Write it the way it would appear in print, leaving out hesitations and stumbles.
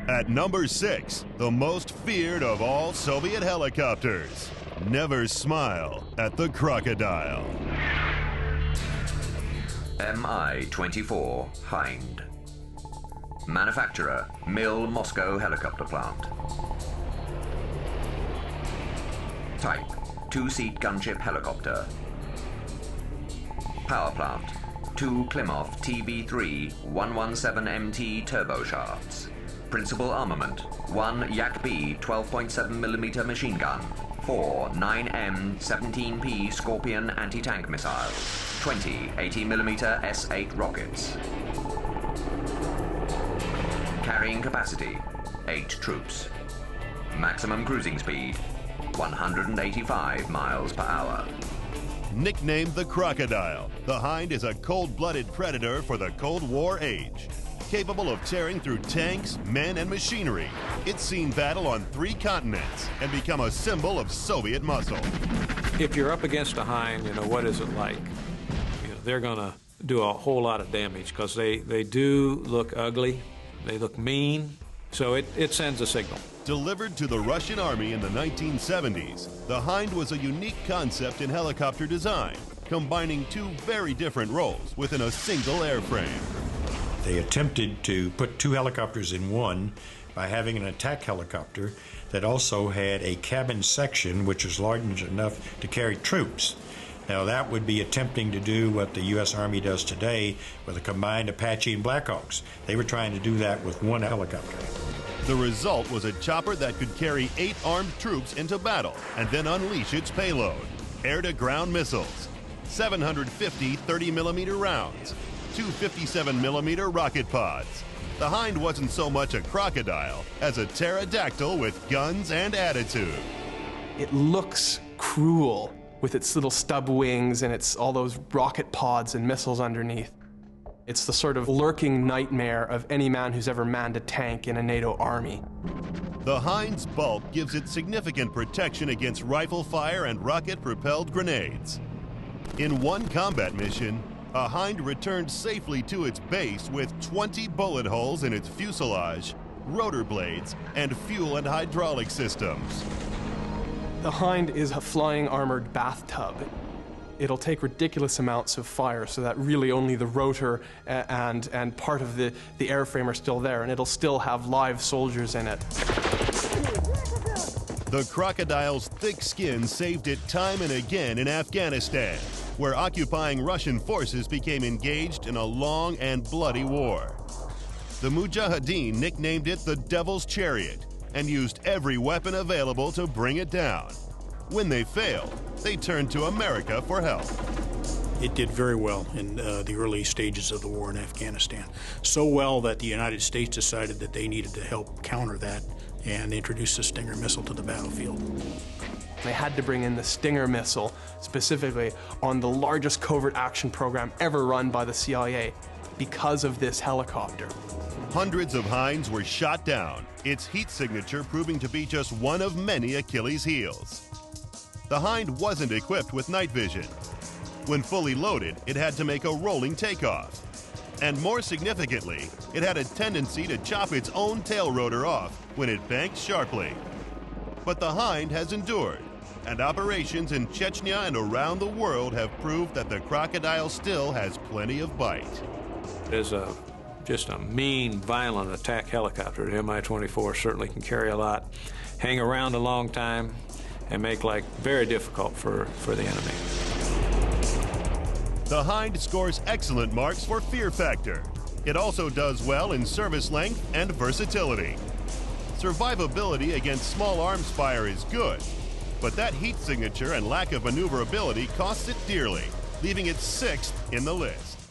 At number 6, the most feared of all Soviet helicopters. Never smile at the crocodile. MI-24 Hind. Manufacturer, Mil Moscow Helicopter Plant. Type, two-seat gunship helicopter. Power plant, 2 Klimov TB3 117MT turbofshafts. Principal armament, 1 Yak-B 12.7mm machine gun, 4 9M 17P Scorpion anti-tank missiles, 20 80mm S-8 rockets. Carrying capacity, 8 troops. Maximum cruising speed, 185 miles per hour. Nicknamed the Crocodile, the Hind is a cold-blooded predator for the Cold War age. Capable of tearing through tanks, men, and machinery, it's seen battle on 3 continents and become a symbol of Soviet muscle. If you're up against a Hind, what is it like? They're going to do a whole lot of damage because they do look ugly, they look mean, so it sends a signal. Delivered to the Russian Army in the 1970s, the Hind was a unique concept in helicopter design, combining 2 very different roles within a single airframe. They attempted to put 2 helicopters in one by having an attack helicopter that also had a cabin section which was large enough to carry troops. Now that would be attempting to do what the U.S. Army does today with a combined Apache and Blackhawks. They were trying to do that with 1 helicopter. The result was a chopper that could carry 8 armed troops into battle and then unleash its payload: air-to-ground missiles, 750 30mm rounds, 2 57mm rocket pods. The Hind wasn't so much a crocodile as a pterodactyl with guns and attitude. It looks cruel with its little stub wings and its all those rocket pods and missiles underneath. It's the sort of lurking nightmare of any man who's ever manned a tank in a NATO army. The Hind's bulk gives it significant protection against rifle fire and rocket-propelled grenades. In one combat mission, a Hind returned safely to its base with 20 bullet holes in its fuselage, rotor blades, and fuel and hydraulic systems. The Hind is a flying armored bathtub. It'll take ridiculous amounts of fire so that really only the rotor and part of the airframe are still there, and it'll still have live soldiers in it. The crocodile's thick skin saved it time and again in Afghanistan, where occupying Russian forces became engaged in a long and bloody war. The Mujahideen nicknamed it the Devil's Chariot and used every weapon available to bring it down. When they failed, they turned to America for help. It did very well in the early stages of the war in Afghanistan. So well that the United States decided that they needed to help counter that and introduce the Stinger missile to the battlefield. They had to bring in the Stinger missile specifically on the largest covert action program ever run by the CIA because of this helicopter. Hundreds of Hinds were shot down, its heat signature proving to be just one of many Achilles' heels. The Hind wasn't equipped with night vision. When fully loaded, it had to make a rolling takeoff. And more significantly, it had a tendency to chop its own tail rotor off when it banked sharply. But the Hind has endured, and operations in Chechnya and around the world have proved that the crocodile still has plenty of bite. It is just a mean, violent attack helicopter. The MI-24 certainly can carry a lot, hang around a long time, and make life very difficult for the enemy. The Hind scores excellent marks for fear factor. It also does well in service length and versatility. Survivability against small arms fire is good, but that heat signature and lack of maneuverability costs it dearly, leaving it 6th in the list.